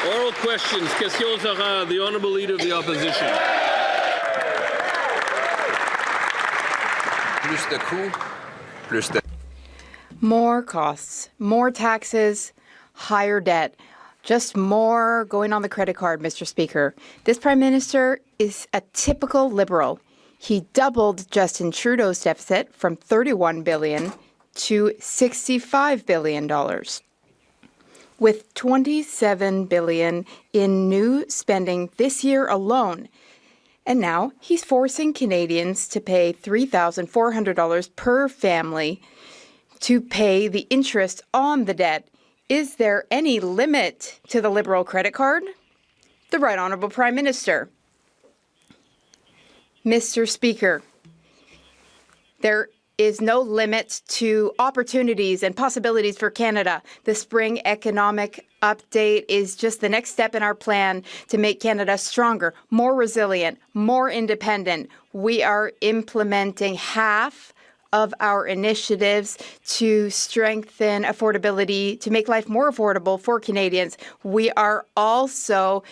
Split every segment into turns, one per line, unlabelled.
Oral questions. Questions orales. The Honourable Leader of the Opposition.
Plus de coûts, plus de...
More costs, more taxes, higher debt. Just more going on the credit card, Mr. Speaker. This Prime Minister is a typical Liberal. He doubled Justin Trudeau's deficit from $31 billion to $65 billion, with $27 billion in new spending this year alone. And now he's forcing Canadians to pay $3,400 per family to pay the interest on the debt. Is there any limit to the Liberal credit card? The Right Honourable Prime Minister. Mr. Speaker, there is no limit to opportunities and possibilities for Canada. The spring economic update is just the next step in our plan to make Canada stronger, more resilient, more independent. We are implementing half of our initiatives to strengthen affordability, to make life more affordable for Canadians. We are also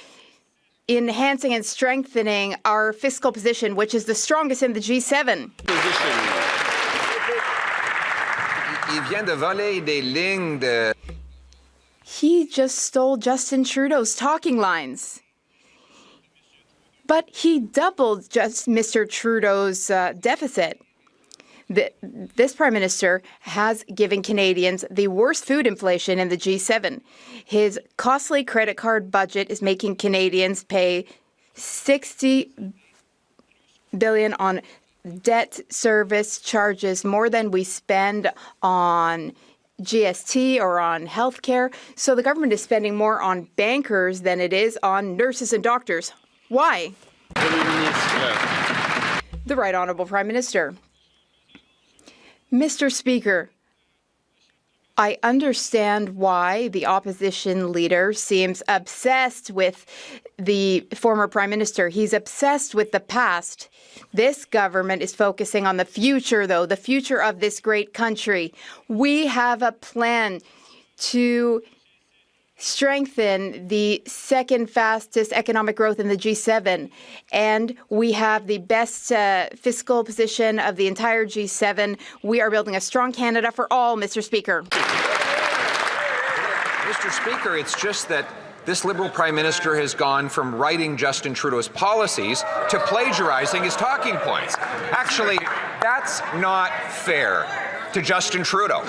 enhancing and strengthening our fiscal position, which is the strongest in the G7.
Il vient de voler des lignes de...
He just stole Justin Trudeau's talking lines. But he doubled just Mr. Trudeau's deficit. This Prime Minister has given Canadians the worst food inflation in the G7. His costly credit card budget is making Canadians pay $60 billion on debt service charges, more than we spend on GST or on healthcare. So the government is spending more on bankers than it is on nurses and doctors. Why? The Right Honourable Prime Minister. Mr. Speaker, I understand why the opposition leader seems obsessed with the former Prime Minister. He's obsessed with the past. This government is focusing on the future, though, the future of this great country. We have a plan to strengthen the second fastest economic growth in the G7. And we have the best fiscal position of the entire G7. We are building a strong Canada for all, Mr. Speaker.
Mr. Speaker, it's just that this Liberal Prime Minister has gone from writing Justin Trudeau's policies to plagiarizing his talking points. Actually, that's not fair to Justin Trudeau.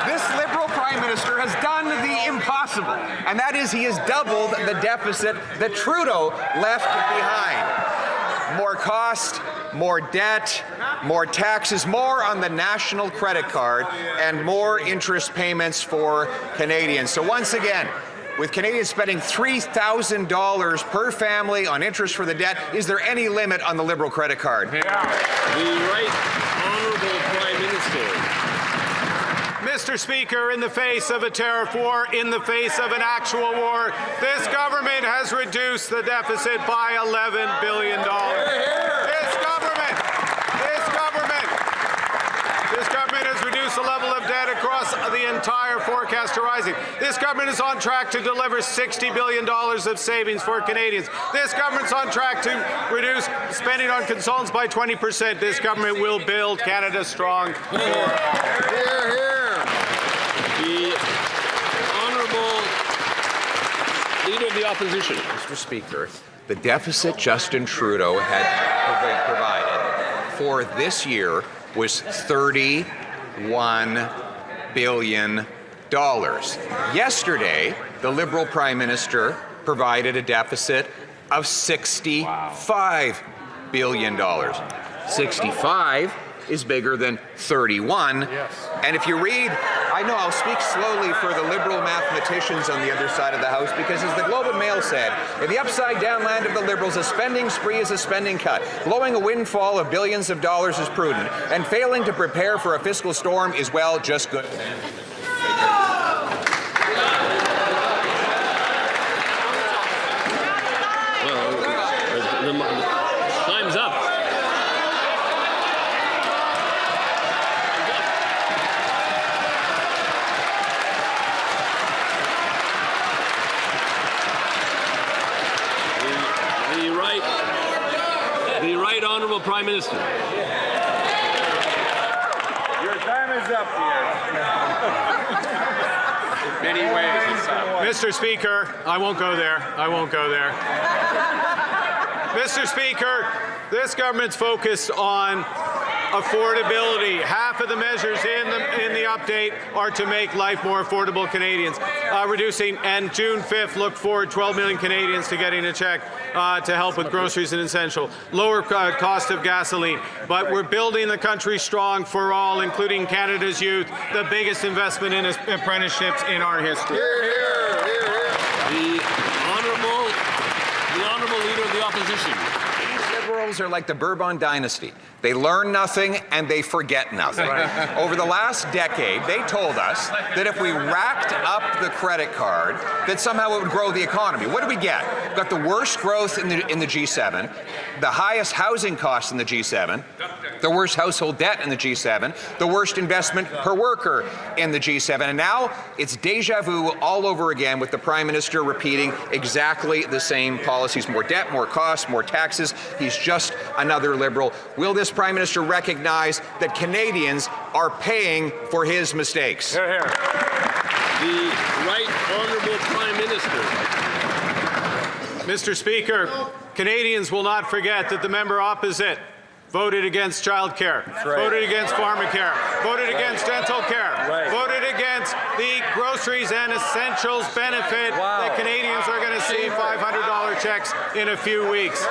This Liberal Prime Minister has done the impossible, and that is he has doubled the deficit that Trudeau left behind. More cost, more debt, more taxes, more on the national credit card, and more interest payments for Canadians. So once again, with Canadians spending $3,000 per family on interest for the debt, is there any limit on the Liberal credit card?
Yeah. The Right Honourable Prime Minister.
Mr. Speaker, in the face of a tariff war, in the face of an actual war, this government has reduced the deficit by $11 billion. This government has reduced the level of debt across the entire forecast horizon. This government is on track to deliver $60 billion of savings for Canadians. This government's on track to reduce spending on consultants by 20%. This government will build Canada strong.
The Honourable Leader of the Opposition.
Mr. Speaker, the deficit Justin Trudeau had provided for this year was $31 billion. Yesterday, the Liberal Prime Minister provided a deficit of $65 billion. 65 is bigger than 31.
Yes.
And if you read, I know I'll speak slowly for the Liberal mathematicians on the other side of the House, because as the Globe and Mail said, in the upside-down land of the Liberals, a spending spree is a spending cut. Blowing a windfall of billions of dollars is prudent, and failing to prepare for a fiscal storm is, well, just good.
Time's up. Prime Minister.
Your time is up here.
Many ways.
Mr. Speaker, I won't go there. I won't go there. Mr. Speaker, this government's focused on affordability. Half of the measures in the update are to make life more affordable Canadians. Reducing, and June 5th, look forward 12 million Canadians to getting a check to help with groceries and essential. Lower cost of gasoline. But we're building the country strong for all, including Canada's youth, the biggest investment in apprenticeships in our history.
The Honourable Leader of the Opposition.
Liberals are like the Bourbon dynasty. They learn nothing and they forget nothing. Over the last decade, they told us that if we racked up the credit card, that somehow it would grow the economy. What did we get? We got the worst growth in the G7, the highest housing costs in the G7, the worst household debt in the G7, the worst investment per worker in the G7. And now it's deja vu all over again with the Prime Minister repeating exactly the same policies. More debt, more costs, more taxes. He's just another Liberal. Will this Prime Minister recognize that Canadians are paying for his mistakes?
The Right Honourable Prime Minister.
Mr. Speaker, Canadians will not forget that the member opposite voted against childcare, voted against pharmacare, voted against dental care, voted against the groceries and essentials benefit that Canadians are going to see $500 checks in a few weeks.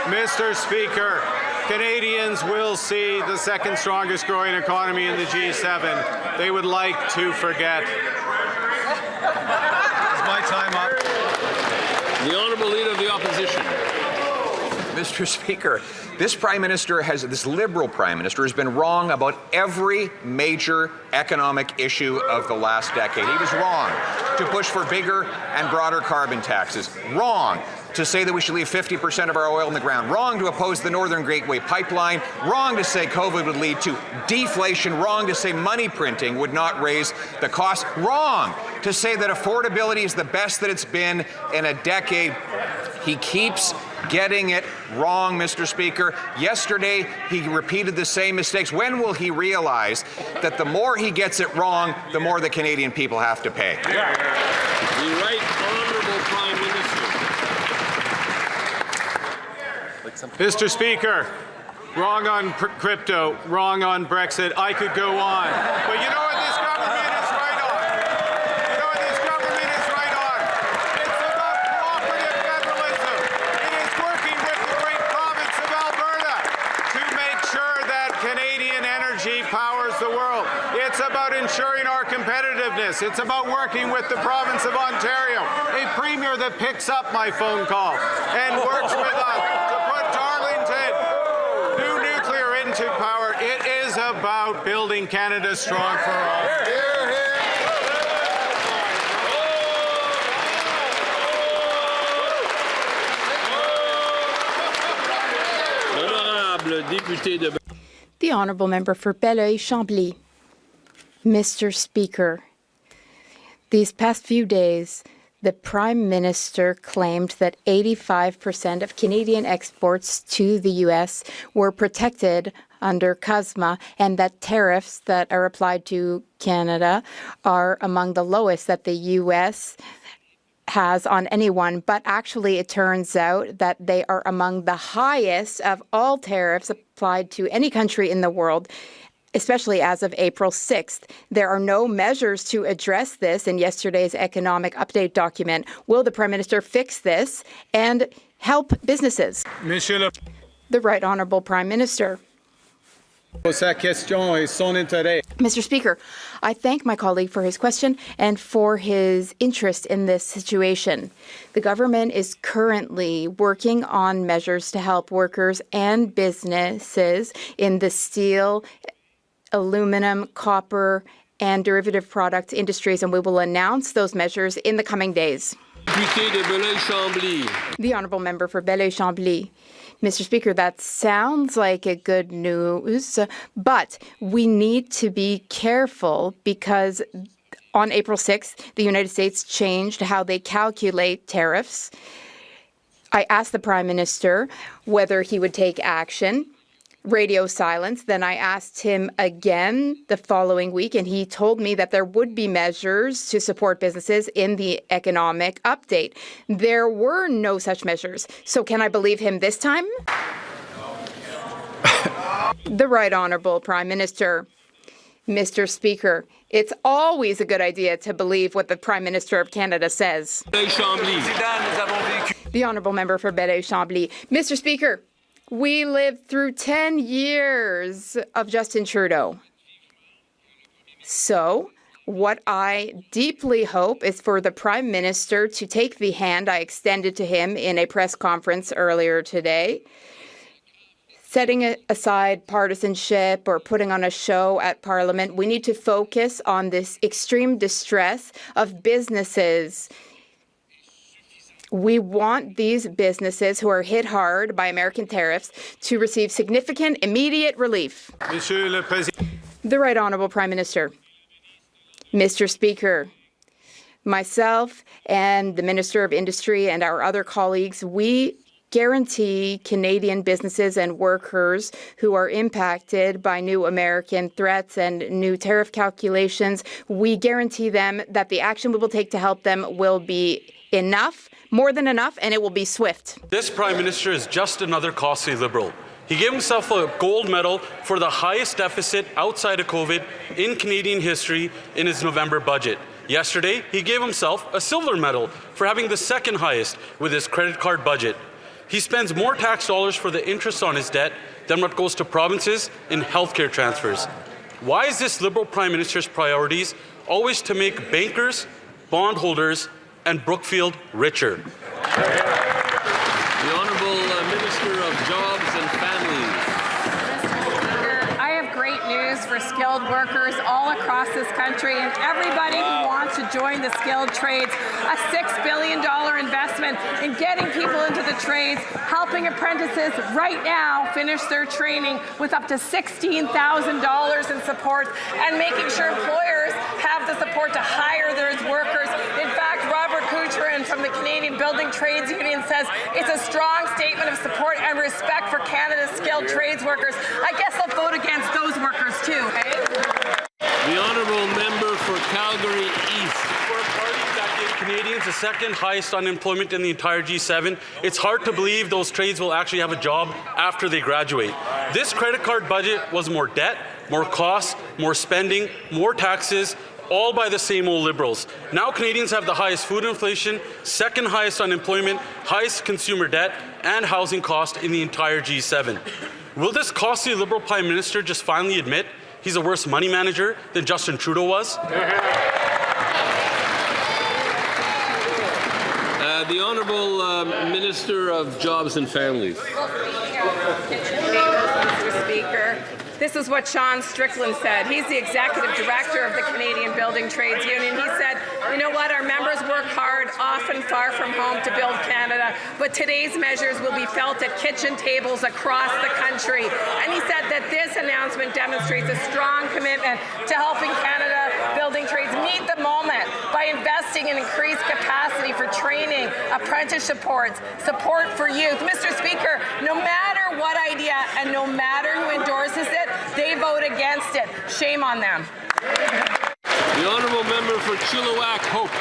Mr. Speaker, Canadians will see the second strongest growing economy in the G7. They would like to forget. Is my time up?
The Honourable Leader of the Opposition.
Mr. Speaker, this Liberal Prime Minister has been wrong about every major economic issue of the last decade. He was wrong to push for bigger and broader carbon taxes. Wrong to say that we should leave 50% of our oil in the ground. Wrong to oppose the Northern Gateway Pipeline. Wrong to say COVID would lead to deflation. Wrong to say money printing would not raise the cost. Wrong to say that affordability is the best that it's been in a decade. He keeps getting it wrong, Mr. Speaker. Yesterday, he repeated the same mistakes. When will he realize that the more he gets it wrong, the more the Canadian people have to pay?
The Right Honourable Prime Minister.
Mr. Speaker, wrong on crypto, wrong on Brexit. I could go on. But you know what this government is right on? You know what this government is right on? It's about cooperative federalism. It is working with the great province of Alberta to make sure that Canadian energy powers the world. It's about ensuring our competitiveness. It's about working with the province of Ontario, a premier that picks up my phone call and works with us to put Darlington new nuclear into power. It is about building Canada strong for all.
L'honorable député de
The Honourable Member for Belleuil-Chambly. Mr. Speaker, these past few days, the Prime Minister claimed that 85% of Canadian exports to the U.S. were protected under CUSMA and that tariffs that are applied to Canada are among the lowest that the U.S. has on anyone. But actually, it turns out that they are among the highest of all tariffs applied to any country in the world, especially as of April 6th. There are no measures to address this in yesterday's economic update document. Will the Prime Minister fix this and help businesses? The Right Honourable Prime Minister. Mr. Speaker, I thank my colleague for his question and for his interest in this situation. The government is currently working on measures to help workers and businesses in the steel, aluminum, copper, and derivative product industries, and we will announce those measures in the coming days.
député de Belleuil-Chambly.
The Honourable Member for Belleuil-Chambly. Mr. Speaker, that sounds like a good news, but we need to be careful because on April 6th, the United States changed how they calculate tariffs. I asked the Prime Minister whether he would take action, radio silence. Then I asked him again the following week, and he told me that there would be measures to support businesses in the economic update. There were no such measures. So can I believe him this time? The Right Honourable Prime Minister. Mr. Speaker, it's always a good idea to believe what the Prime Minister of Canada says. The Honourable Member for Belleuil-Chambly. Mr. Speaker, we lived through 10 years of Justin Trudeau. So, what I deeply hope is for the Prime Minister to take the hand I extended to him in a press conference earlier today, setting aside partisanship or putting on a show at Parliament. We need to focus on this extreme distress of businesses. We want these businesses who are hit hard by American tariffs to receive significant immediate relief. The Right Honourable Prime Minister. Mr. Speaker, myself and the Minister of Industry and our other colleagues, we guarantee Canadian businesses and workers who are impacted by new American threats and new tariff calculations, we guarantee them that the action we will take to help them will be enough, more than enough, and it will be swift.
This Prime Minister is just another costly Liberal. He gave himself a gold medal for the highest deficit outside of COVID in Canadian history in his November budget. Yesterday, he gave himself a silver medal for having the second highest with his credit card budget. He spends more tax dollars for the interest on his debt than what goes to provinces in healthcare transfers. Why is this Liberal Prime Minister's priorities always to make bankers, bondholders, and Brookfield richer?
The Honourable Minister of Jobs and Families.
I have great news for skilled workers all across this country and everybody who wants to join the skilled trades. A $6 billion investment in getting people into the trades, helping apprentices right now finish their training with up to $16,000 in support, and making sure employers have the support to hire their workers. In fact, Robert Couturin from the Canadian Building Trades Union says it's a strong statement of support and respect for Canada's skilled trades workers. I guess I'll vote against those workers too, eh?
The Honourable Member for Calgary East.
For a party that gave Canadians the second highest unemployment in the entire G7, it's hard to believe those trades will actually have a job after they graduate. This credit card budget was more debt, more costs, more spending, more taxes, all by the same old Liberals. Now Canadians have the highest food inflation, second highest unemployment, highest consumer debt, and housing cost in the entire G7. Will this costly Liberal Prime Minister just finally admit he's a worse money manager than Justin Trudeau was?
The Honourable Minister of Jobs and Families.
Mr. Speaker. This is what Sean Strickland said. He's the Executive Director of the Canadian Building Trades Union. He said, you know what, our members work hard, often far from home, to build Canada, but today's measures will be felt at kitchen tables across the country. And he said that this announcement demonstrates a strong commitment to helping Canada building trades meet the moment by investing in increased capacity for training, apprentice supports, support for youth. Mr. Speaker, no matter what idea and no matter who endorses it, they vote against it. Shame on them.
The Honourable Member for Chilliwack Hope.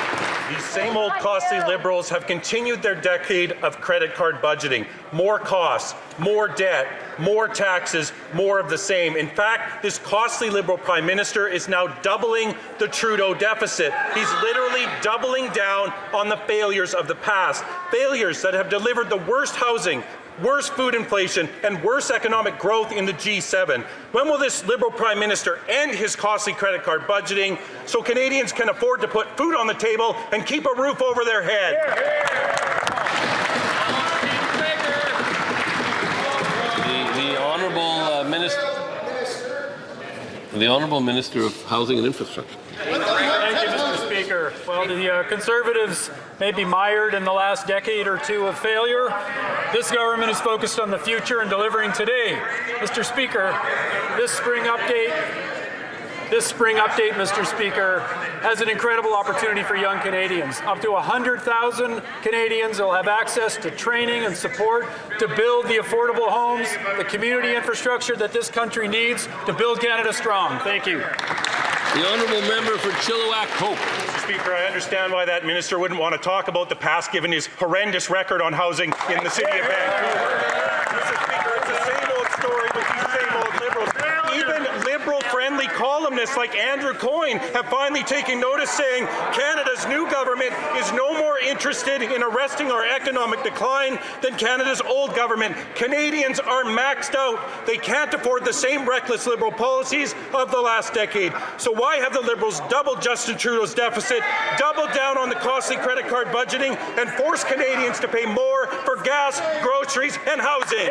These same old costly Liberals have continued their decade of credit card budgeting. More costs, more debt, more taxes, more of the same. In fact, this costly Liberal Prime Minister is now doubling the Trudeau deficit. He's literally doubling down on the failures of the past. Failures that have delivered the worst housing, worse food inflation, and worse economic growth in the G7. When will this Liberal Prime Minister end his costly credit card budgeting so Canadians can afford to put food on the table and keep a roof over their head?
The Honourable Minister of Housing and Infrastructure.
Thank you, Mr. Speaker. Well, the Conservatives may be mired in the last decade or two of failure. This government is focused on the future and delivering today. Mr. Speaker, this spring update This spring update, Mr. Speaker, has an incredible opportunity for young Canadians. Up to 100,000 Canadians will have access to training and support to build the affordable homes, the community infrastructure that this country needs to build Canada strong. Thank you.
The honourable member for Chilliwack Hope.
Mr. Speaker, I understand why that minister wouldn't want to talk about the past, given his horrendous record on housing in the city of Vancouver. Mr. Speaker, it's the same old story with these same old Liberals. Even Liberal-friendly columnists like Andrew Coyne have finally taken notice, saying Canada's new government is no more interested in arresting our economic decline than Canada's old government. Canadians are maxed out. They can't afford the same reckless Liberal policies of the last decade. So why have the Liberals doubled Justin Trudeau's deficit, doubled down on the costly credit card budgeting, and forced Canadians to pay more for gas, groceries, and housing?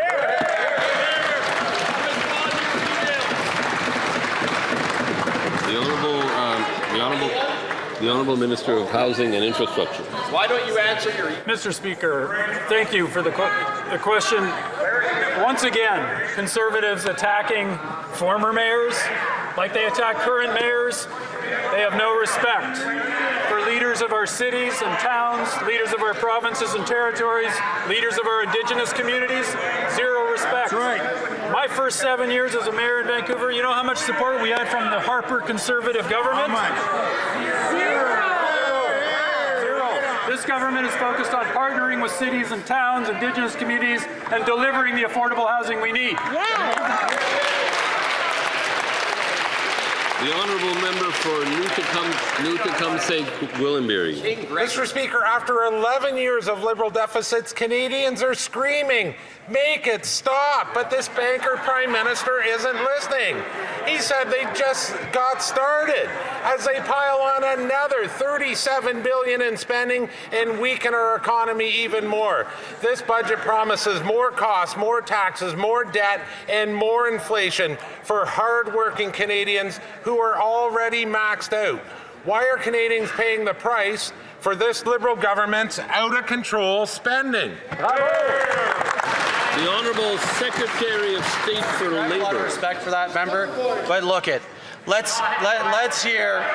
The Honourable Minister of Housing and Infrastructure.
Why don't you answer your...
Mr. Speaker, thank you for the question. Once again, Conservatives attacking former mayors like they attack current mayors. They have no respect for leaders of our cities and towns, leaders of our provinces and territories, leaders of our Indigenous communities. Zero respect. That's right. My first 7 years as a mayor in Vancouver, you know how much support we had from the Harper Conservative government? How much? Zero. This government is focused on partnering with cities and towns, Indigenous communities, and delivering the affordable housing we need.
The honourable member for Newtecumseh Gwillimbury.
Mr. Speaker, after 11 years of Liberal deficits, Canadians are screaming, make it stop. But this banker Prime Minister isn't listening. He said they just got started as they pile on another $37 billion in spending and weaken our economy even more. This budget promises more costs, more taxes, more debt, and more inflation for hard-working Canadians who are already maxed out. Why are Canadians paying the price for this Liberal government's out-of-control spending?
The Honourable Secretary of State for Labour.
I have a lot of respect for that member, but look let's hear.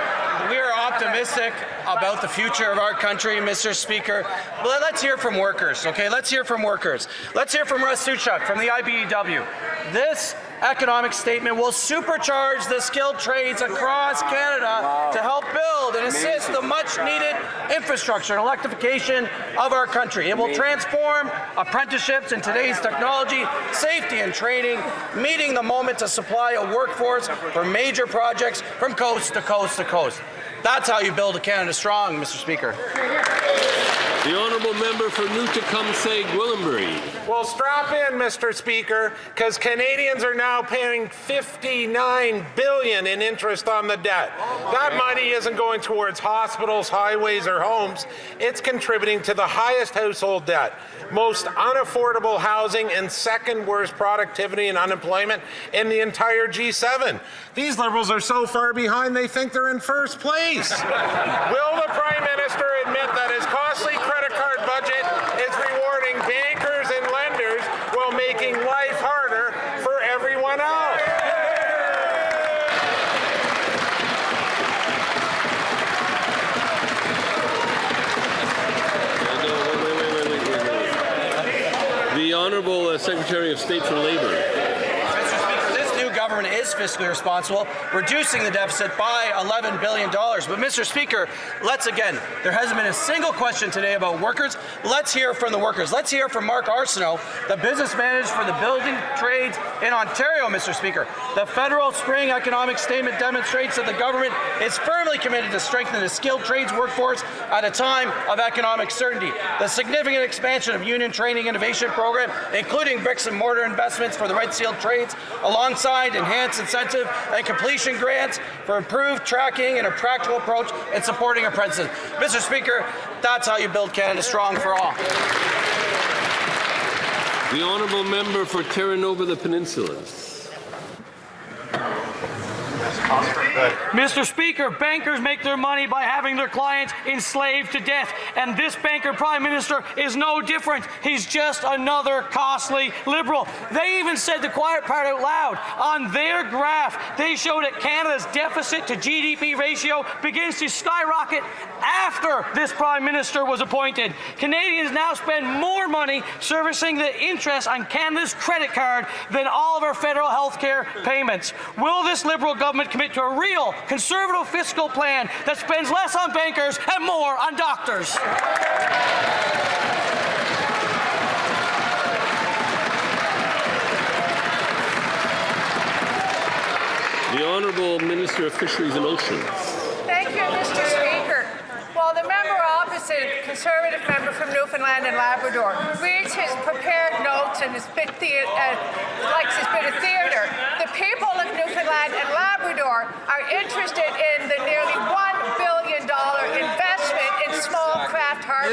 We are optimistic about the future of our country, Mr. Speaker. But let's hear from workers, okay? Let's hear from workers. Let's hear from Russ Suchuk from the IBEW. This economic statement will supercharge the skilled trades across Canada to help build and assist the much-needed infrastructure and electrification of our country. It will transform apprenticeships in today's technology, safety and training, meeting the moment to supply a workforce for major projects from coast to coast to coast. That's how you build a Canada strong, Mr. Speaker.
The honourable member for Newtecumseh Gwillimbury.
Well, strap in, Mr. Speaker, because Canadians are now paying $59 billion in interest on the debt. That money isn't going towards hospitals, highways, or homes. It's contributing to the highest household debt, most unaffordable housing, and second worst productivity and unemployment in the entire G7. These Liberals are so far behind they think they're in first place. Will the Prime Minister admit that his costly credit card budget is rewarding bankers and lenders while making life harder for everyone else?
The Honourable Secretary of State for Labour.
Government is fiscally responsible, reducing the deficit by $11 billion. But Mr. Speaker, there hasn't been a single question today about workers. Let's hear from the workers. Let's hear from Mark Arsenault, the business manager for the building trades in Ontario, Mr. Speaker. The federal spring economic statement demonstrates that the government is firmly committed to strengthen the skilled trades workforce at a time of economic certainty. The significant expansion of union training innovation program, including bricks and mortar investments for the red sealed trades, alongside enhanced incentive and completion grants for improved tracking and a practical approach in supporting apprentices. Mr. Speaker, that's how you build Canada strong for all.
The honourable member for Terranova, the Peninsulas.
Mr. Speaker, bankers make their money by having their clients enslaved to death, and this banker Prime Minister is no different. He's just another costly Liberal. They even said the quiet part out loud. On their graph, they showed that Canada's deficit to GDP ratio begins to skyrocket after this Prime Minister was appointed. Canadians now spend more money servicing the interest on Canada's credit card than all of our federal health care payments. Will this Liberal government commit to a real conservative fiscal plan that spends less on bankers and more on doctors?
The Honourable Minister of Fisheries and Oceans.
Thank you, Mr. Speaker. While the member opposite, Conservative member from Newfoundland and Labrador, reads his prepared notes and likes his bit of theatre, the people of Newfoundland and Labrador are interested in the nearly $1 billion investment in small craft harbors.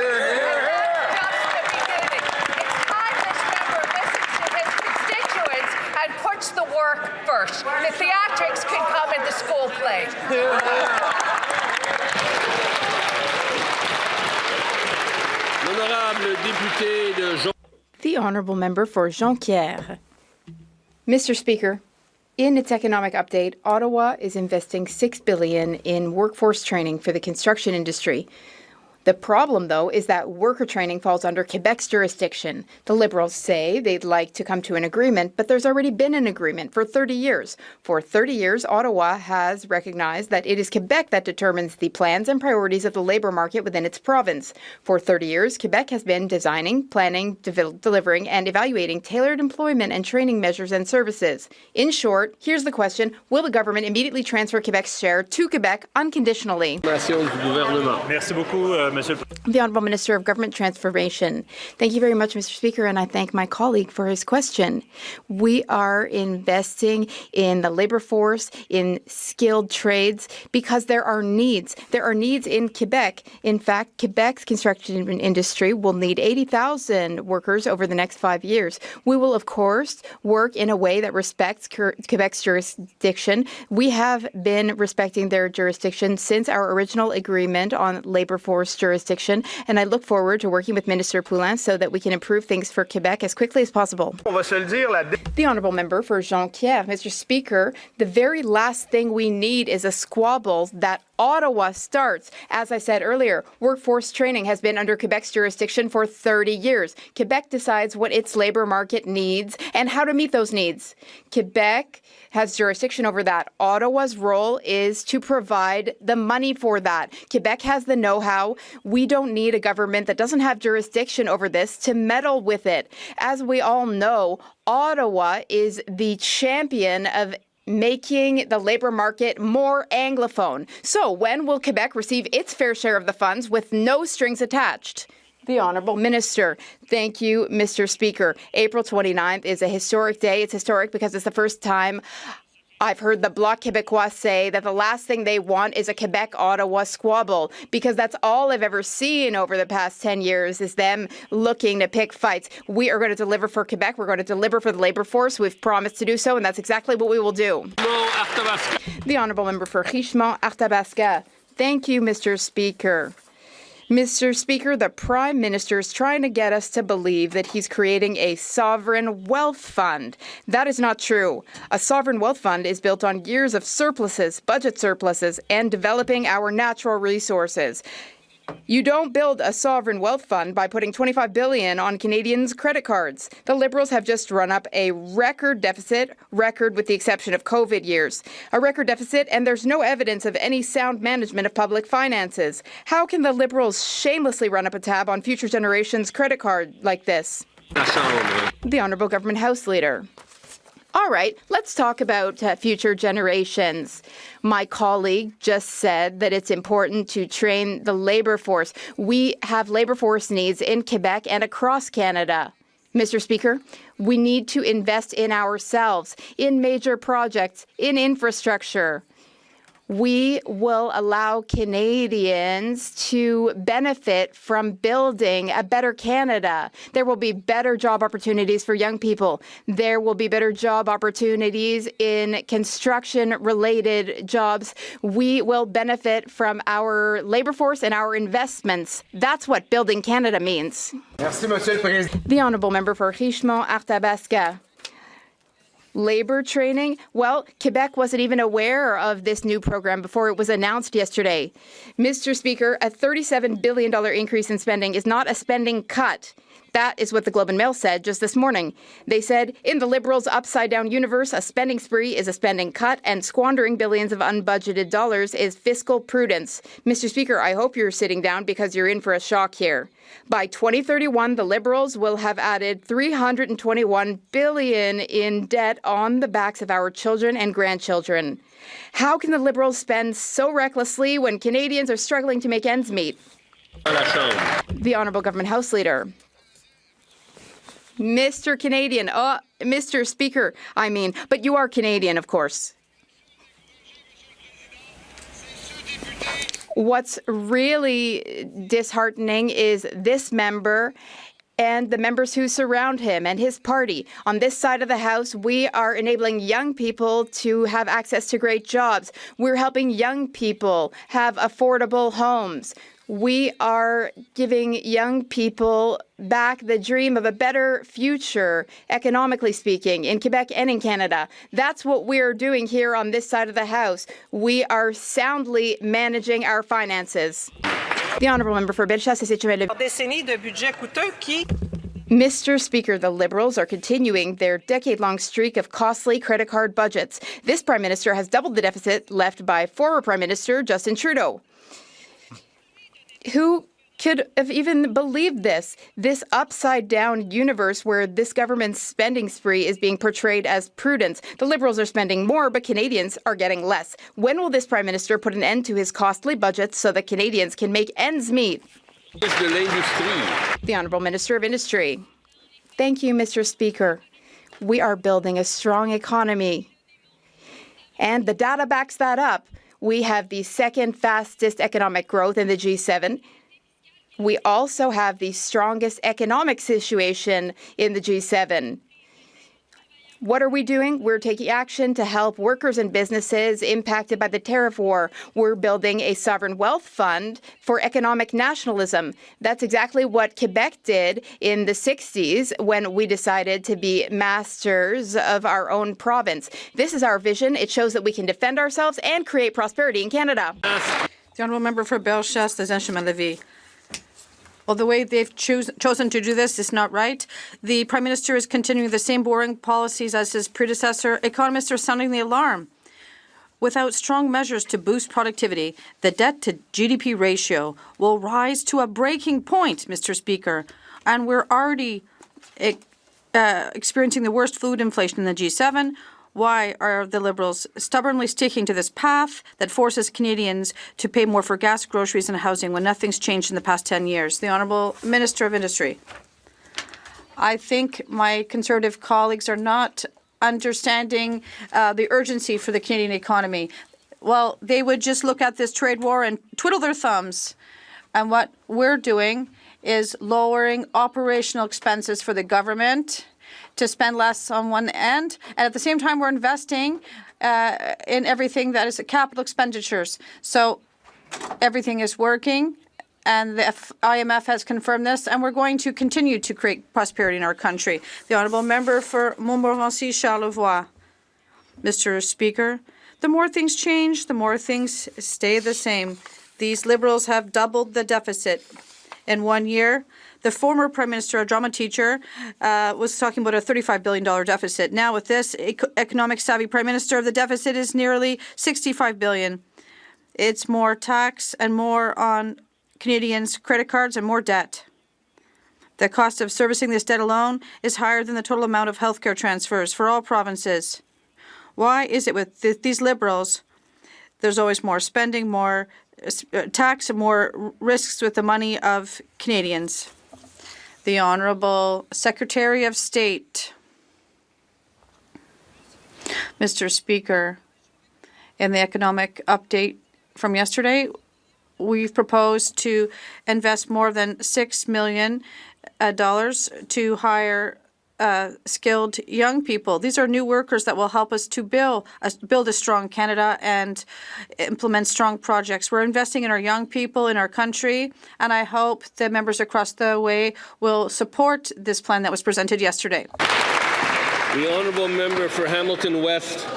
And puts the work first. The theatrics can come in the school play.
The Honourable Member for Jonquière. Mr. Speaker, in its economic update, Ottawa is investing $6 billion in workforce training for the construction industry. The problem, though, is that worker training falls under Quebec's jurisdiction. The Liberals say they'd like to come to an agreement, but there's already been an agreement for 30 years. For 30 years, Ottawa has recognized that it is Quebec that determines the plans and priorities of the labour market within its province. For 30 years, Quebec has been designing, planning, delivering, and evaluating tailored employment and training measures and services. In short, here's the question: will the government immediately transfer Quebec's share to Quebec unconditionally?
Merci beaucoup,
The Honourable Minister of Government Transformation. Thank you very much, Mr. Speaker, and I thank my colleague for his question. We are investing in the labour force, in skilled trades, because there are needs. There are needs in Quebec. In fact, Quebec's construction industry will need 80,000 workers over the next 5 years. We will, of course, work in a way that respects Quebec's jurisdiction. We have been respecting their jurisdiction since our original agreement on labour force jurisdiction, and I look forward to working with Minister Poulin so that we can improve things for Quebec as quickly as possible. The Honourable Member for Jonquière. Mr. Speaker, the very last thing we need is a squabble that Ottawa starts. As I said earlier, workforce training has been under Quebec's jurisdiction for 30 years. Quebec decides what its labour market needs and how to meet those needs. Quebec has jurisdiction over that. Ottawa's role is to provide the money for that. Quebec has the know-how. We don't need a government that doesn't have jurisdiction over this to meddle with it. As we all know, Ottawa is the champion of making the labour market more Anglophone. So when will Quebec receive its fair share of the funds with no strings attached? The Honourable Minister. Thank you, Mr. Speaker. April 29th is a historic day. It's historic because it's the first time I've heard the Bloc Québécois say that the last thing they want is a Quebec-Ottawa squabble, because that's all I've ever seen over the past 10 years is them looking to pick fights. We are going to deliver for Quebec. We're going to deliver for the labour force. We've promised to do so, and that's exactly what we will do. The Honourable Member for Richemont-Arthabasca. Thank you, Mr. Speaker. Mr. Speaker, the Prime Minister is trying to get us to believe that he's creating a sovereign wealth fund. That is not true. A sovereign wealth fund is built on years of surpluses, budget surpluses, and developing our natural resources. You don't build a sovereign wealth fund by putting $25 billion on Canadians' credit cards. The Liberals have just run up a record deficit, record with the exception of COVID years. A record deficit, and there's no evidence of any sound management of public finances. How can the Liberals shamelessly run up a tab on future generations' credit card like this? The Honourable Government House Leader. All right, let's talk about future generations. My colleague just said that it's important to train the labour force. We have labour force needs in Quebec and across Canada. Mr. Speaker, we need to invest in ourselves, in major projects, in infrastructure. We will allow Canadians to benefit from building a better Canada. There will be better job opportunities for young people. There will be better job opportunities in construction-related jobs. We will benefit from our labor force and our investments. That's what building Canada means.
Merci, Monsieur le Président.
The honourable member for Richmond-Arthabasca. Labor training? Well, Quebec wasn't even aware of this new program before it was announced yesterday. Mr. Speaker, a $37 billion increase in spending is not a spending cut. That is what the Globe and Mail said just this morning. They said, in the Liberals' upside-down universe, a spending spree is a spending cut, and squandering billions of unbudgeted dollars is fiscal prudence. Mr. Speaker, I hope you're sitting down because you're in for a shock here. By 2031, the Liberals will have added $321 billion in debt on the backs of our children and grandchildren. How can the Liberals spend so recklessly when Canadians are struggling to make ends meet? The Honourable Government House Leader. Mr. Canadian, Mr. Speaker, but you are Canadian, of course. What's really disheartening is this member and the members who surround him and his party. On this side of the House, we are enabling young people to have access to great jobs. We're helping young people have affordable homes. We are giving young people back the dream of a better future, economically speaking, in Quebec and in Canada. That's what we're doing here on this side of the House. We are soundly managing our finances. The honourable member for Bellechasse et Mr. Speaker, the Liberals are continuing their decade-long streak of costly credit card budgets. This Prime Minister has doubled the deficit left by former Prime Minister Justin Trudeau. Who could have even believed this upside-down universe where this government's spending spree is being portrayed as prudence? The Liberals are spending more, but Canadians are getting less. When will this Prime Minister put an end to his costly budget so that Canadians can make ends meet? The Honourable Minister of Industry. Thank you, Mr. Speaker. We are building a strong economy, and the data backs that up. We have the second fastest economic growth in the G7. We also have the strongest economic situation in the G7. What are we doing? We're taking action to help workers and businesses impacted by the tariff war. We're building a sovereign wealth fund for economic nationalism. That's exactly what Quebec did in the 60s when we decided to be masters of our own province. This is our vision. It shows that we can defend ourselves and create prosperity in Canada.
The honourable member for Bellechasse, Saint-Jean-Lévis. Well, the way they've chosen to do this is not right. The Prime Minister is continuing the same boring policies as his predecessor. Economists are sounding the alarm. Without strong measures to boost productivity, the debt-to-GDP ratio will rise to a breaking point, Mr. Speaker. And we're already experiencing the worst food inflation in the G7. Why are the Liberals stubbornly sticking to this path that forces Canadians to pay more for gas, groceries and housing when nothing's changed in the past 10 years? The Honourable Minister of Industry. I think my Conservative colleagues are not understanding the urgency for the Canadian economy. Well, they would just look at this trade war and twiddle their thumbs. And what we're doing is lowering operational expenses for the government to spend less on one end, and at the same time we're investing in everything that is capital expenditures. So everything is working, and the IMF has confirmed this, and we're going to continue to create prosperity in our country. The honourable member for Montmorency Charlevoix. Mr. Speaker, the more things change, the more things stay the same. These Liberals have doubled the deficit in 1 year. The former Prime Minister, a drama teacher, was talking about a $35 billion deficit. Now with this economic savvy Prime Minister, the deficit is nearly $65 billion. It's more tax and more on Canadians' credit cards and more debt. The cost of servicing this debt alone is higher than the total amount of healthcare transfers for all provinces. Why is it with these Liberals, there's always more spending, more tax, and more risks with the money of Canadians? The Honourable Secretary of State. Mr. Speaker, in the economic update from yesterday, we've proposed to invest more than $6 million to hire skilled young people. These are new workers that will help us to build a strong Canada and implement strong projects. We're investing in our young people in our country, and I hope the members across the way will support this plan that was presented yesterday.
The honourable member for Hamilton West,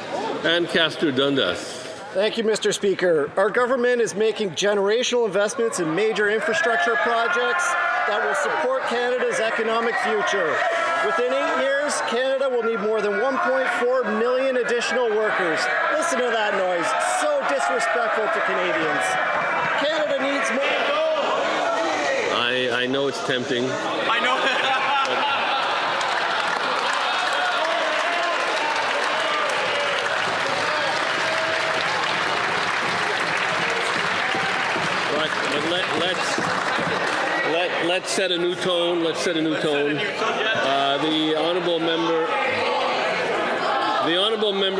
Ancaster Dundas.
Thank you, Mr. Speaker. Our government is making generational investments in major infrastructure projects that will support Canada's economic future. Within 8 years, Canada will need more than 1.4 million additional workers. Listen to that noise. So disrespectful to Canadians. Canada needs more gold.
I know it's tempting.
I know.
Let's set a new tone. Let's set a new tone. The honourable member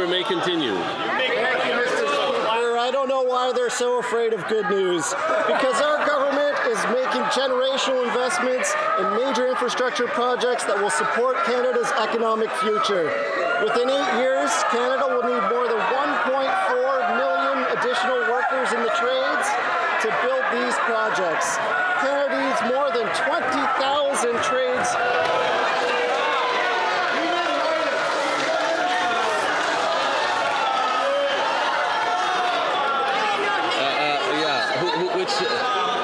may continue.
Thank you, Mr. Speaker. I don't know why they're so afraid of good news. Because our government is making generational investments in major infrastructure projects that will support Canada's economic future. Within 8 years, Canada will need more than 1.4 million additional workers in the trades to build these projects. Canada needs more than 20,000 trades.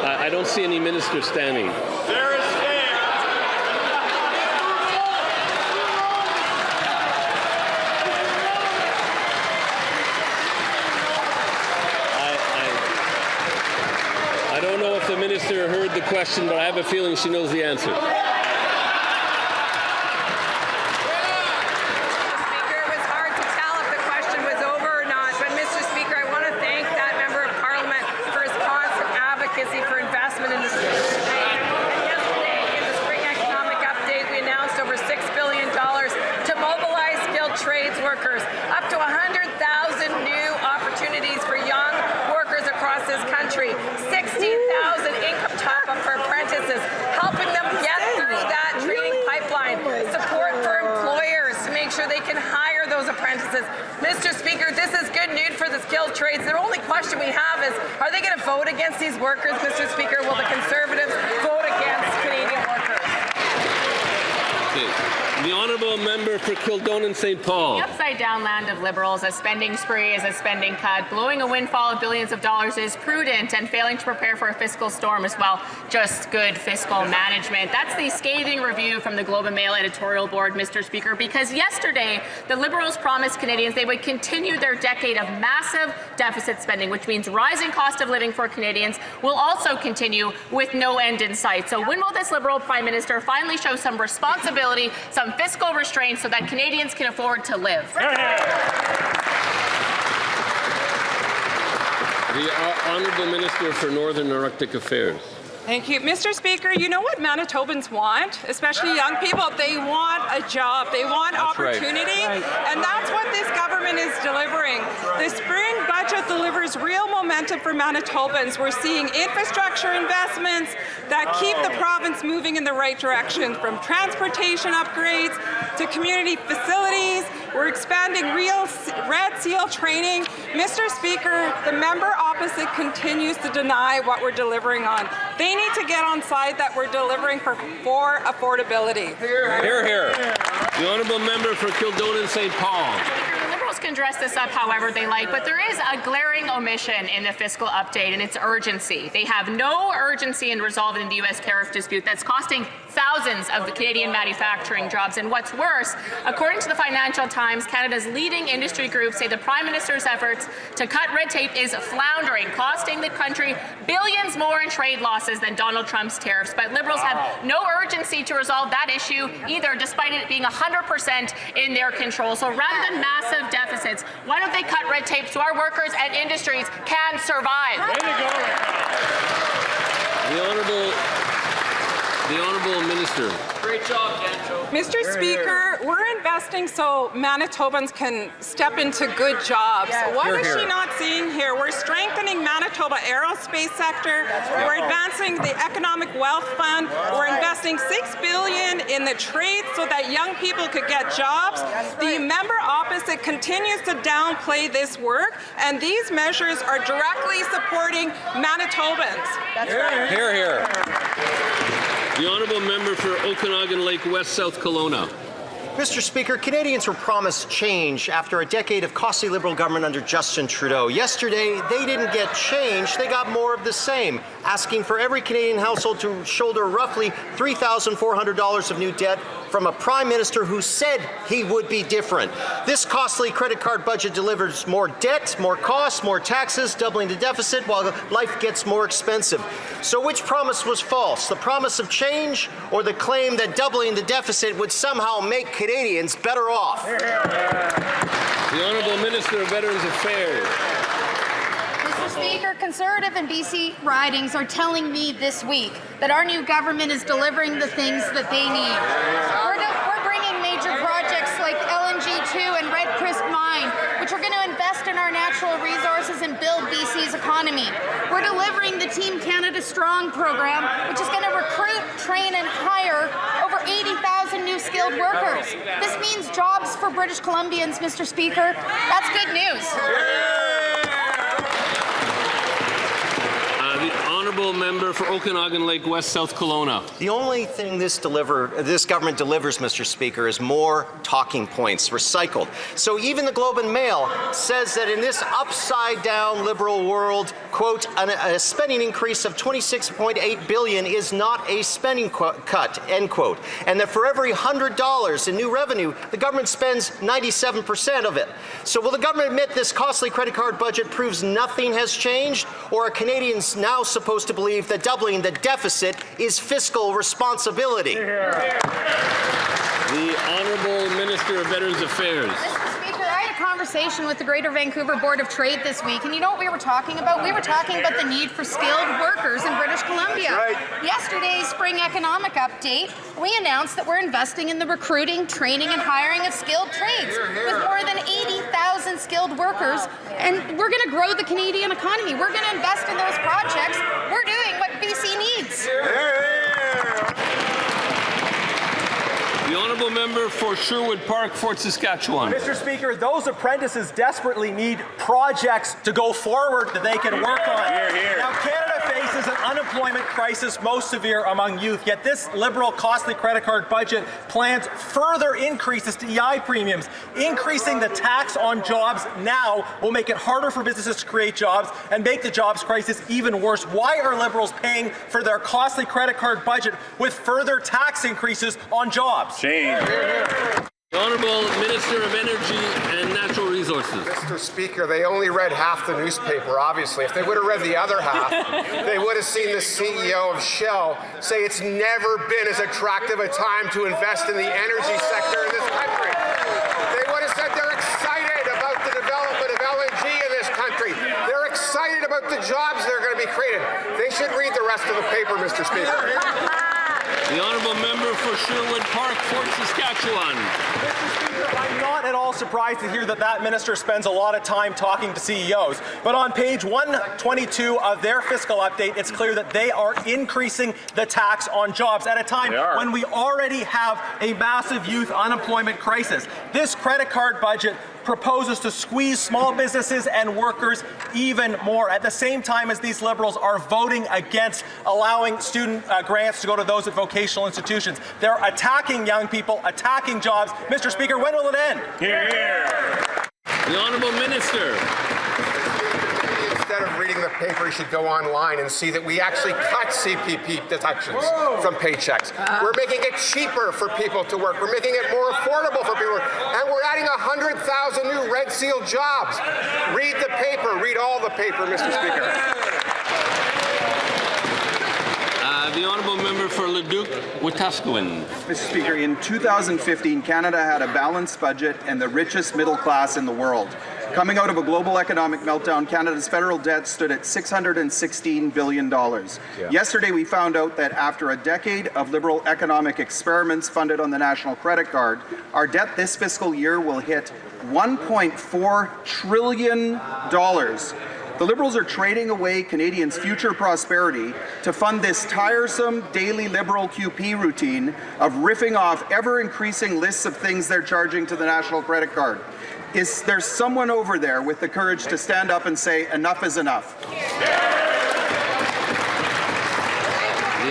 I don't see any minister standing.
There is
I don't know if the minister heard the question, but I have a feeling she knows the answer.
Workers, up to 100,000 new opportunities for young workers across this country, 16,000 income top-up for apprentices, helping them get through that training pipeline, support for employers to make sure they can hire those apprentices. Mr. Speaker, this is good news for the skilled trades. The only question we have is, are they going to vote against these workers, Mr. Speaker? Will the Conservatives vote against Canadian workers?
Okay. The honourable member for Kildonan St. Paul.
The upside-down land of Liberals, a spending spree is a spending cut. Blowing a windfall of billions of dollars is prudent, and failing to prepare for a fiscal storm is, well, just good fiscal management. That's the scathing review from the Globe and Mail editorial board, Mr. Speaker, because yesterday the Liberals promised Canadians they would continue their decade of massive deficit spending, which means rising cost of living for Canadians will also continue with no end in sight. So when will this Liberal Prime Minister finally show some responsibility, some fiscal restraint, so that Canadians can afford to live?
The Honourable Minister for Northern Arctic Affairs.
Thank you. Mr. Speaker, you know what Manitobans want, especially young people? They want a job. They want opportunity. Right. And that's what this government is delivering. The spring budget delivers real momentum for Manitobans. We're seeing infrastructure investments that keep the province moving in the right direction, from transportation upgrades to community facilities. We're expanding real Red Seal training. Mr. Speaker, the member opposite continues to deny what we're delivering on. They need to get on side that we're delivering for affordability.
Hear, hear. The honourable member for Kildonan St. Paul.
Liberals can dress this up however they like, but there is a glaring omission in the fiscal update, and it's urgency. They have no urgency in resolving the U.S. tariff dispute that's costing thousands of Canadian manufacturing jobs. And what's worse, according to the Financial Times, Canada's leading industry groups say the Prime Minister's efforts to cut red tape is floundering, costing the country billions more in trade losses than Donald Trump's tariffs. But Liberals have no urgency to resolve that issue either, despite it being 100% in their control. So rather than massive deficits, why don't they cut red tape so our workers and industries can survive?
The Honourable Minister.
Great job, Dancho.
Mr. Speaker, we're investing so Manitobans can step into good jobs. What is she not seeing here? We're strengthening Manitoba aerospace sector. We're advancing the Economic Wealth Fund. We're investing $6 billion in the trades so that young people could get jobs. The member opposite continues to downplay this work, and these measures are directly supporting Manitobans.
That's right.
Hear, hear. The honourable member for Okanagan Lake West, South Kelowna.
Mr. Speaker, Canadians were promised change after a decade of costly Liberal government under Justin Trudeau. Yesterday, they didn't get change, they got more of the same, asking for every Canadian household to shoulder roughly $3,400 of new debt from a Prime Minister who said he would be different. This costly credit card budget delivers more debt, more costs, more taxes, doubling the deficit while life gets more expensive. So which promise was false? The promise of change or the claim that doubling the deficit would somehow make Canadians better off?
The Honourable Minister of Veterans Affairs.
Mr. Speaker, Conservative and BC ridings are telling me this week that our new government is delivering the things that they need. We're bringing major projects like LNG2 and Red Crisp Mine, which are going to invest in our natural resources and build BC's economy. We're delivering the Team Canada Strong program, which is going to recruit, train, and hire over 80,000 new skilled workers. This means jobs for British Columbians, Mr. Speaker. That's good news.
The honourable member for Okanagan Lake West, South Kelowna.
The only thing this government delivers, Mr. Speaker, is more talking points, recycled. So even the Globe and Mail says that in this upside-down Liberal world, quote, a spending increase of $26.8 billion is not a spending cut, end quote. And that for every $100 in new revenue, the government spends 97% of it. So will the government admit this costly credit card budget proves nothing has changed, or are Canadians now supposed to believe that doubling the deficit is fiscal responsibility?
The Honourable Minister of Veterans Affairs.
Mr. Speaker, I had a conversation with the Greater Vancouver Board of Trade this week, and you know what we were talking about? We were talking about the need for skilled workers in British Columbia. Yesterday's spring economic update, we announced that we're investing in the recruiting, training, and hiring of skilled trades with more than 80,000 skilled workers, and we're going to grow the Canadian economy. We're going to invest in those projects. We're doing what BC needs.
The honourable member for Sherwood Park, Fort Saskatchewan.
Mr. Speaker, those apprentices desperately need projects to go forward that they can work on. Now, Canada faces an unemployment crisis most severe among youth, yet this Liberal costly credit card budget plans further increases to EI premiums. Increasing the tax on jobs now will make it harder for businesses to create jobs and make the jobs crisis even worse. Why are Liberals paying for their costly credit card budget with further tax increases on jobs?
The Honourable Minister of Energy and Natural Resources.
Mr. Speaker, they only read half the newspaper, obviously. If they would have read the other half, they would have seen the CEO of Shell say it's never been as attractive a time to invest in the energy sector in this country. They would have said they're excited about the development of LNG in this country. They're excited about the jobs that are going to be created. They should read the rest of the paper, Mr. Speaker.
The honourable member for Sherwood Park, Fort Saskatchewan.
Mr. Speaker, I'm not at all surprised to hear that minister spends a lot of time talking to CEOs. But on page 122 of their fiscal update, it's clear that they are increasing the tax on jobs at a time when we already have a massive youth unemployment crisis. This credit card budget proposes to squeeze small businesses and workers even more at the same time as these Liberals are voting against allowing student grants to go to those at vocational institutions. They're attacking young people, attacking jobs. Mr. Speaker, when will it end?
The Honourable Minister.
Instead of reading the paper, you should go online and see that we actually cut CPP deductions from paychecks. We're making it cheaper for people to work. We're making it more affordable for people to work. And we're adding 100,000 new Red Seal jobs. Read the paper. Read all the paper, Mr. Speaker.
The Honourable Member for Leduc, Wetaskiwin.
Mr. Speaker, in 2015, Canada had a balanced budget and the richest middle class in the world. Coming out of a global economic meltdown, Canada's federal debt stood at $616 billion. Yesterday, we found out that after a decade of Liberal economic experiments funded on the National Credit Card, our debt this fiscal year will hit $1.4 trillion. The Liberals are trading away Canadians' future prosperity to fund this tiresome daily Liberal QP routine of riffing off ever-increasing lists of things they're charging to the National Credit Card. Is there someone over there with the courage to stand up and say, enough is enough?
The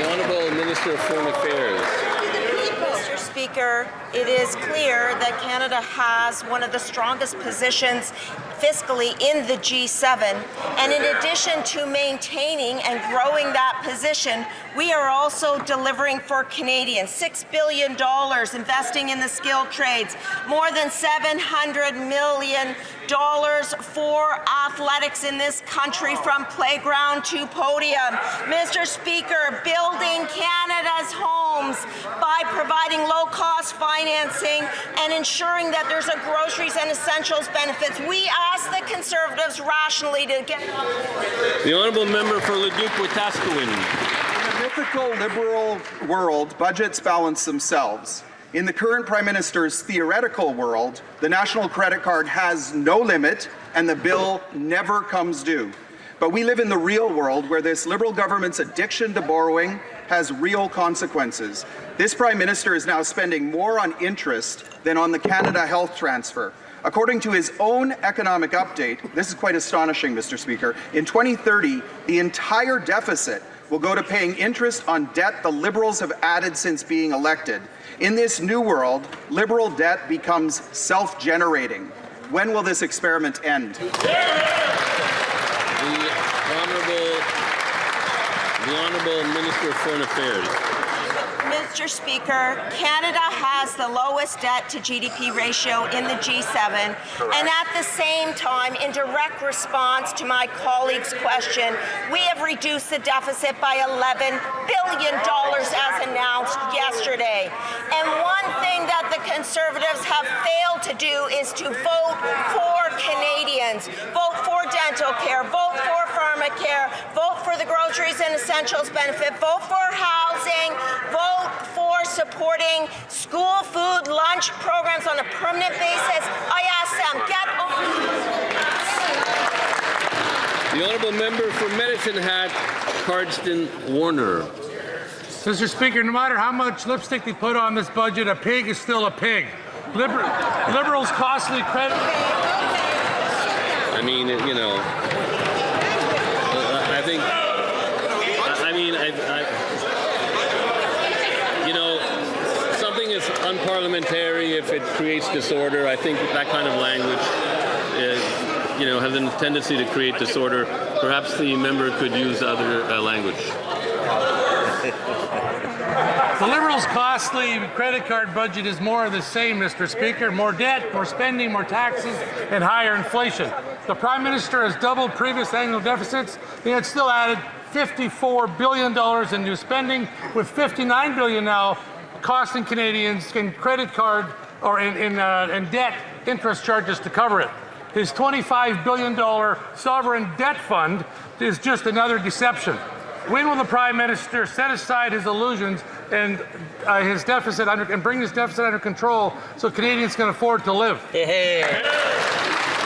Honourable Minister of Foreign Affairs.
Mr. Speaker, it is clear that Canada has one of the strongest positions fiscally in the G7, and in addition to maintaining and growing that position, we are also delivering for Canadians $6 billion investing in the skilled trades, more than $700 million for athletics in this country from playground to podium. Mr. Speaker, building Canada's homes by providing low-cost financing and ensuring that there's a groceries and essentials benefits. We ask the Conservatives rationally to get...
The Honourable Member for Leduc-Wetaskiwin.
In a mythical Liberal world, budgets balance themselves. In the current Prime Minister's theoretical world, the National Credit Card has no limit and the bill never comes due. But we live in the real world where this Liberal government's addiction to borrowing has real consequences. This Prime Minister is now spending more on interest than on the Canada Health Transfer. According to his own economic update, this is quite astonishing, Mr. Speaker, in 2030, the entire deficit will go to paying interest on debt the Liberals have added since being elected. In this new world, Liberal debt becomes self-generating. When will this experiment end?
The Honourable Minister of Foreign Affairs.
Mr. Speaker, Canada has the lowest debt to GDP ratio in the G7, and at the same time, in direct response to my colleague's question, we have reduced the deficit by $11 billion as announced yesterday. And one thing that the Conservatives have failed to do is to vote for Canadians, vote for dental care, vote for pharmacare, vote for the groceries and essentials benefit, vote for housing, vote for supporting school food lunch programs on a permanent basis. I ask them, get
The Honourable Member for Medicine Hat, Cardston Warner.
Mr. Speaker, no matter how much lipstick they put on this budget, a pig is still a pig. Liberals' costly credit...
I mean, you know, I think, you know, something is unparliamentary if it creates disorder. I think that kind of language is, you know, has a tendency to create disorder. Perhaps the member could use other language.
The Liberals' costly credit card budget is more of the same, Mr. Speaker. More debt, more spending, more taxes, and higher inflation. The Prime Minister has doubled previous annual deficits, yet still added $54 billion in new spending, with $59 billion now costing Canadians in credit card or in debt interest charges to cover it. His $25 billion sovereign debt fund is just another deception. When will the Prime Minister set aside his illusions and his deficit and bring his deficit under control so Canadians can afford to live?
The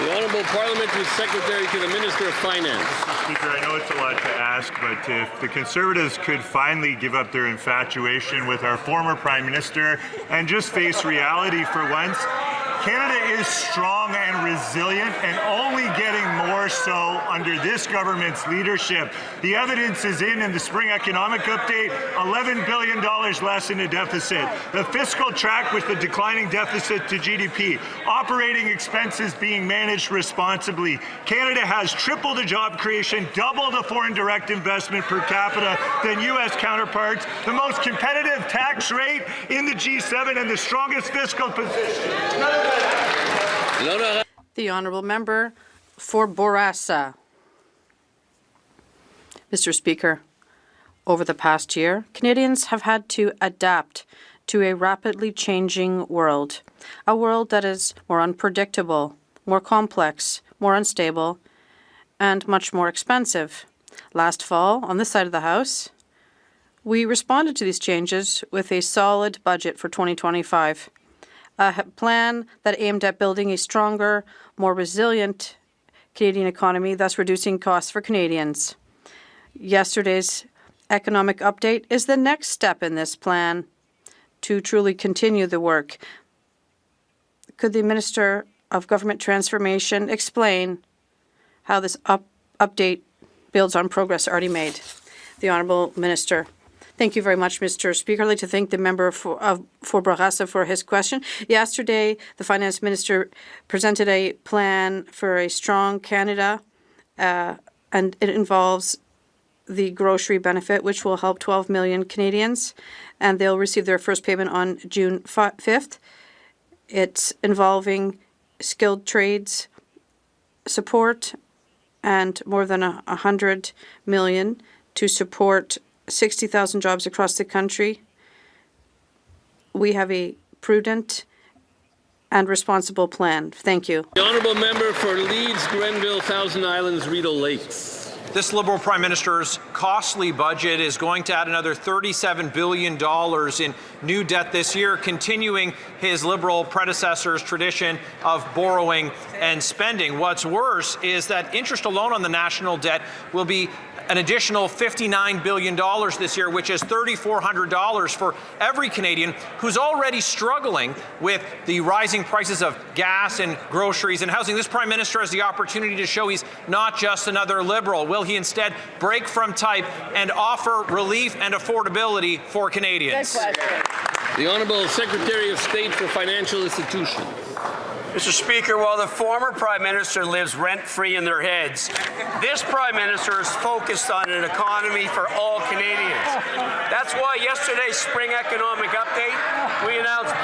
Honourable Parliamentary Secretary to the Minister of Finance.
Mr. Speaker, I know it's a lot to ask, but if the Conservatives could finally give up their infatuation with our former Prime Minister and just face reality for once, Canada is strong and resilient and only getting more so under this government's leadership. The evidence is in the spring economic update, $11 billion less in a deficit. The fiscal track with the declining deficit to GDP. Operating expenses being managed responsibly. Canada has tripled the job creation, doubled the foreign direct investment per capita than U.S. counterparts, the most competitive tax rate in the G7 and the strongest fiscal position.
The Honourable Member for Bourassa. Mr. Speaker, over the past year, Canadians have had to adapt to a rapidly changing world, a world that is more unpredictable, more complex, more unstable, and much more expensive. Last fall, on this side of the House, we responded to these changes with a solid budget for 2025, a plan that aimed at building a stronger, more resilient Canadian economy, thus reducing costs for Canadians. Yesterday's economic update is the next step in this plan to truly continue the work. Could the Minister of Government Transformation explain how this update builds on progress already made? The Honourable Minister. Thank you very much, Mr. Speaker. I'd like to thank the member for Bourassa for his question. Yesterday, the Finance Minister presented a plan for a strong Canada, and it involves the grocery benefit, which will help 12 million Canadians, and they'll receive their first payment on June 5th. It's involving skilled trades support and more than 100 million to support 60,000 jobs across the country. We have a prudent and responsible plan. Thank you.
The honourable member for Leeds, Grenville, Thousand Islands, Rideau Lakes.
This Liberal Prime Minister's costly budget is going to add another $37 billion in new debt this year, continuing his Liberal predecessor's tradition of borrowing and spending. What's worse is that interest alone on the national debt will be an additional $59 billion this year, which is $3,400 for every Canadian who's already struggling with the rising prices of gas and groceries and housing. This Prime Minister has the opportunity to show he's not just another Liberal. Will he instead break from type and offer relief and affordability for Canadians?
The Honourable Secretary of State for Financial Institutions.
Mr. Speaker, while the former Prime Minister lives rent-free in their heads, this Prime Minister is focused on an economy for all Canadians. That's why yesterday's spring economic update, we announced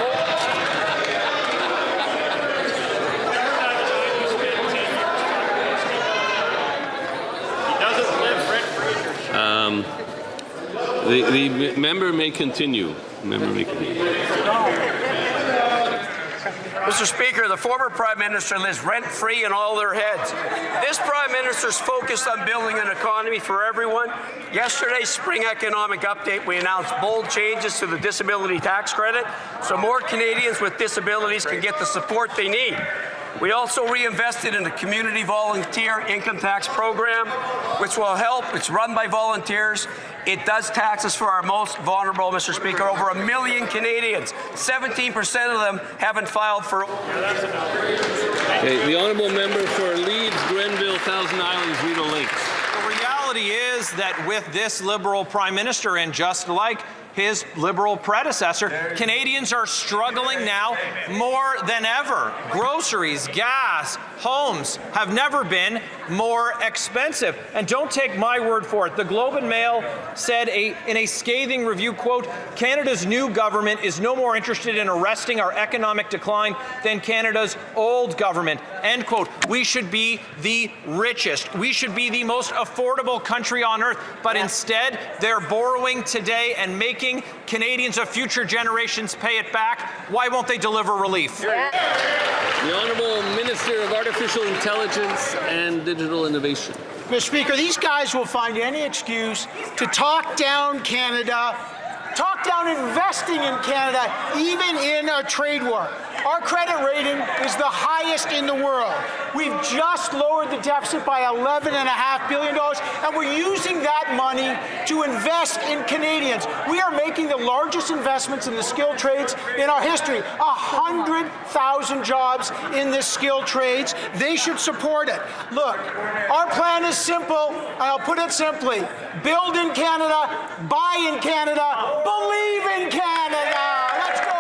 The member may continue.
Mr. Speaker, the former Prime Minister lives rent-free in all their heads. This Prime Minister is focused on building an economy for everyone. Yesterday's spring economic update, we announced bold changes to the disability tax credit so more Canadians with disabilities can get the support they need. We also reinvested in the Community Volunteer Income Tax Program, which will help. It's run by volunteers. It does taxes for our most vulnerable, Mr. Speaker. Over 1 million Canadians, 17% of them haven't filed for.
Okay, the honourable member for Leeds, Grenville, Thousand Islands, Rideau Lakes.
The reality is that with this Liberal Prime Minister, and just like his Liberal predecessor, Canadians are struggling now more than ever. Groceries, gas, homes have never been more expensive. And don't take my word for it. The Globe and Mail said in a scathing review, quote, Canada's new government is no more interested in arresting our economic decline than Canada's old government, end quote. We should be the richest. We should be the most affordable country on earth. But instead, they're borrowing today and making Canadians of future generations pay it back. Why won't they deliver relief?
The Honourable Minister of Artificial Intelligence and Digital Innovation.
Mr. Speaker, these guys will find any excuse to talk down Canada, talk down investing in Canada, even in a trade war. Our credit rating is the highest in the world. We've just lowered the deficit by $11.5 billion, and we're using that money to invest in Canadians. We are making the largest investments in the skilled trades in our history. 100,000 jobs in the skilled trades. They should support it. Look, our plan is simple, and I'll put it simply. Build in Canada, buy in Canada, believe in Canada. Let's go.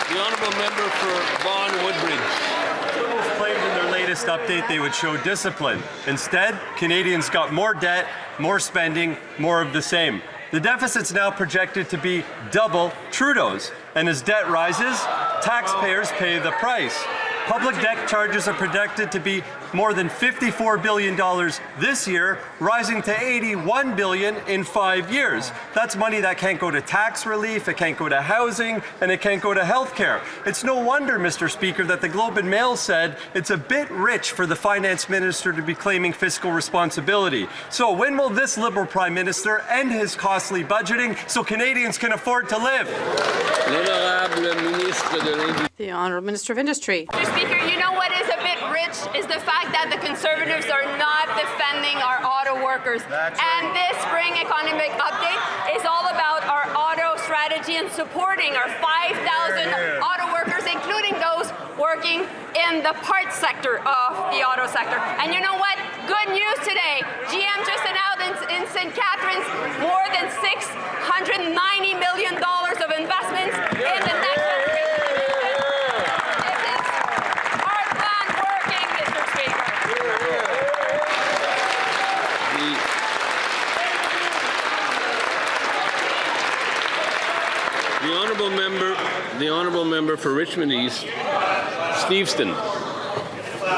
The honourable member for Vaughan Woodbridge.
Liberals claimed in their latest update they would show discipline. Instead, Canadians got more debt, more spending, more of the same. The deficit's now projected to be double Trudeau's, and as debt rises, taxpayers pay the price. Public debt charges are projected to be more than $54 billion this year, rising to $81 billion in 5 years. That's money that can't go to tax relief, it can't go to housing, and it can't go to health care. It's no wonder, Mr. Speaker, that the Globe and Mail said it's a bit rich for the finance minister to be claiming fiscal responsibility. So when will this Liberal Prime Minister end his costly budgeting so Canadians can afford to live?
The Honourable Minister of Industry.
Mr. Speaker, you know what is a bit rich is the fact that the Conservatives are not defending our auto workers. And this spring economic update is all about our auto strategy and supporting our 5,000 auto workers, including those working in the parts sector of the auto sector. And you know what? Good news today. GM just announced in St. Catharines more than $690 million of investments in the next generation. This is our plan working, Mr. Speaker.
The honourable member for Richmond East, Steveston.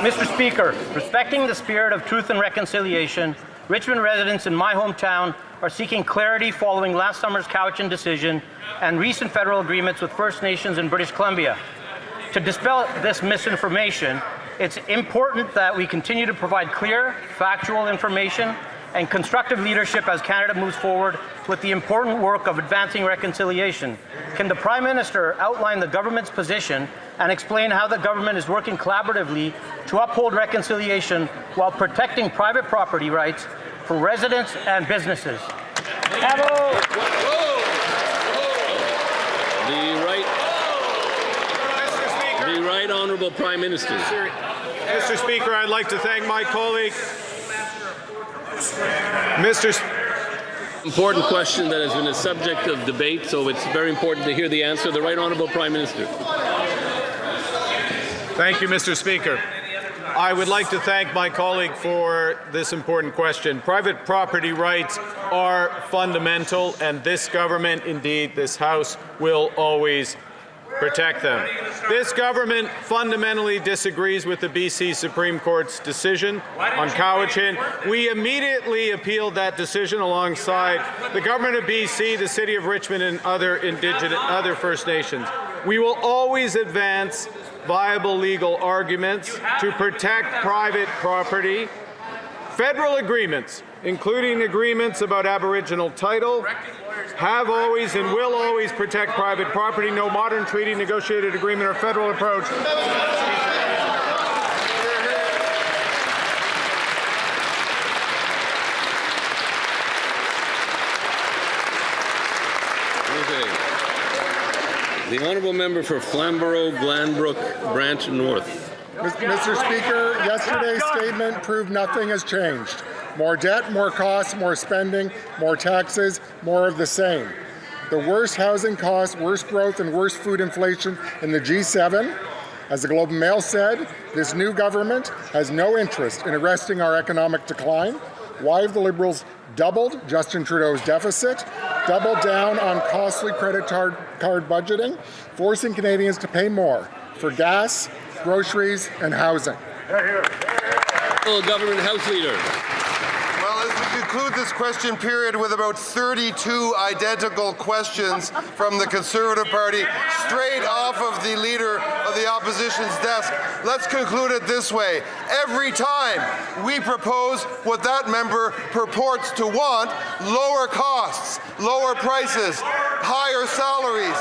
Mr. Speaker, respecting the spirit of truth and reconciliation, Richmond residents in my hometown are seeking clarity following last summer's Cowichan decision and recent federal agreements with First Nations in British Columbia. To dispel this misinformation, it's important that we continue to provide clear, factual information and constructive leadership as Canada moves forward with the important work of advancing reconciliation. Can the Prime Minister outline the government's position and explain how the government is working collaboratively to uphold reconciliation while protecting private property rights for residents and businesses?
The Right Honourable Prime Minister.
Mr. Speaker, I'd like to thank my colleague.
Important question that has been a subject of debate, so it's very important to hear the answer. The Right Honourable Prime Minister.
Thank you, Mr. Speaker. I would like to thank my colleague for this important question. Private property rights are fundamental, and this government, indeed this House, will always protect them. This government fundamentally disagrees with the BC Supreme Court's decision on Cowichan. We immediately appealed that decision alongside the government of BC, the City of Richmond, and other First Nations. We will always advance viable legal arguments to protect private property. Federal agreements, including agreements about Aboriginal title, have always and will always protect private property. No modern treaty, negotiated agreement, or federal approach.
The Honourable Member for Flamborough-Glanbrook Branch North.
Mr. Speaker, yesterday's statement proved nothing has changed. More debt, more costs, more spending, more taxes, more of the same. The worst housing costs, worst growth, and worst food inflation in the G7. As the Globe and Mail said, this new government has no interest in arresting our economic decline. Why have the Liberals doubled Justin Trudeau's deficit, doubled down on costly credit card budgeting, forcing Canadians to pay more for gas, groceries, and housing?
Government House Leader.
Well, as we conclude this question period with about 32 identical questions from the Conservative Party straight off of the Leader of the Opposition's desk, let's conclude it this way. Every time we propose what that member purports to want, lower costs, lower prices, higher salaries,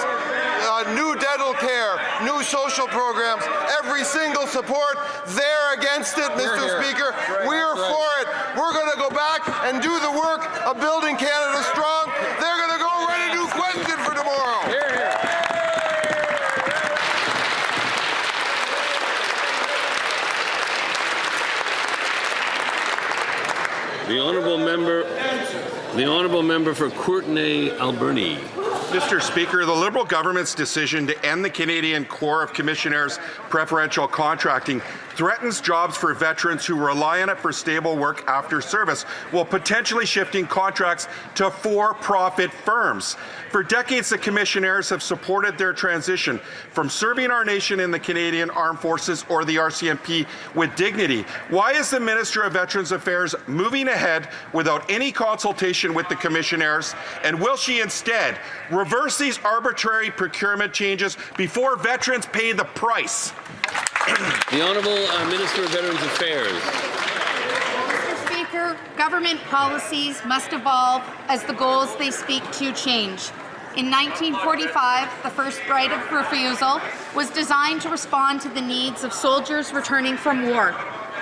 new dental care, new social programs, every single support, they're against it, Mr. Speaker. We're for it. We're going to go back and do the work of building Canada strong. They're going to go write a new question for tomorrow.
The Honourable Member for Courtenay Alberni.
Mr. Speaker, the Liberal government's decision to end the Canadian Corps of Commissioners preferential contracting
threatens jobs for veterans who rely on it for stable work after service, while potentially shifting contracts to for-profit firms. For decades, the commissionaires have supported their transition from serving our nation in the Canadian Armed Forces or the RCMP with dignity. Why is the Minister of Veterans Affairs moving ahead without any consultation with the commissionaires? And will she instead reverse these arbitrary procurement changes before veterans pay the price?
The Honourable Minister of Veterans Affairs.
Mr. Speaker, government policies must evolve as the goals they speak to change. In 1945, the first right of refusal was designed to respond to the needs of soldiers returning from war.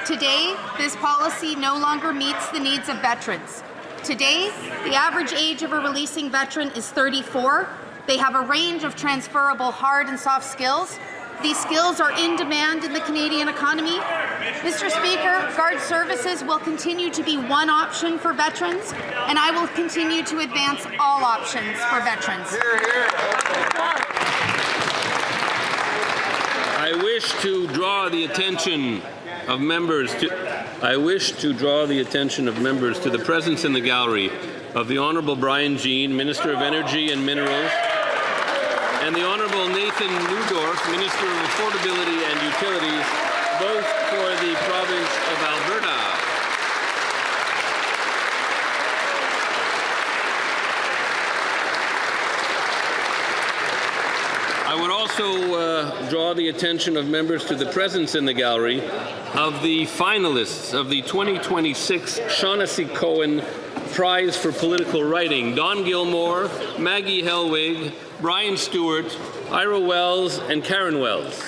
Today, this policy no longer meets the needs of veterans. Today, the average age of a releasing veteran is 34. They have a range of transferable hard and soft skills. These skills are in demand in the Canadian economy. Mr. Speaker, Guard Services will continue to be one option for veterans, and I will continue to advance all options for veterans.
I wish to draw the attention of members to the presence in the gallery of the Honourable Brian Jean, Minister of Energy and Minerals, and the Honourable Nathan Neudorf, Minister of Affordability and Utilities, both for the province of Alberta. I would also draw the attention of members to the presence in the gallery of the finalists of the 2026 Shaughnessy Cohen Prize for Political Writing: Don Gilmore, Maggie Helwig, Brian Stewart, Ira Wells, and Karen Wells.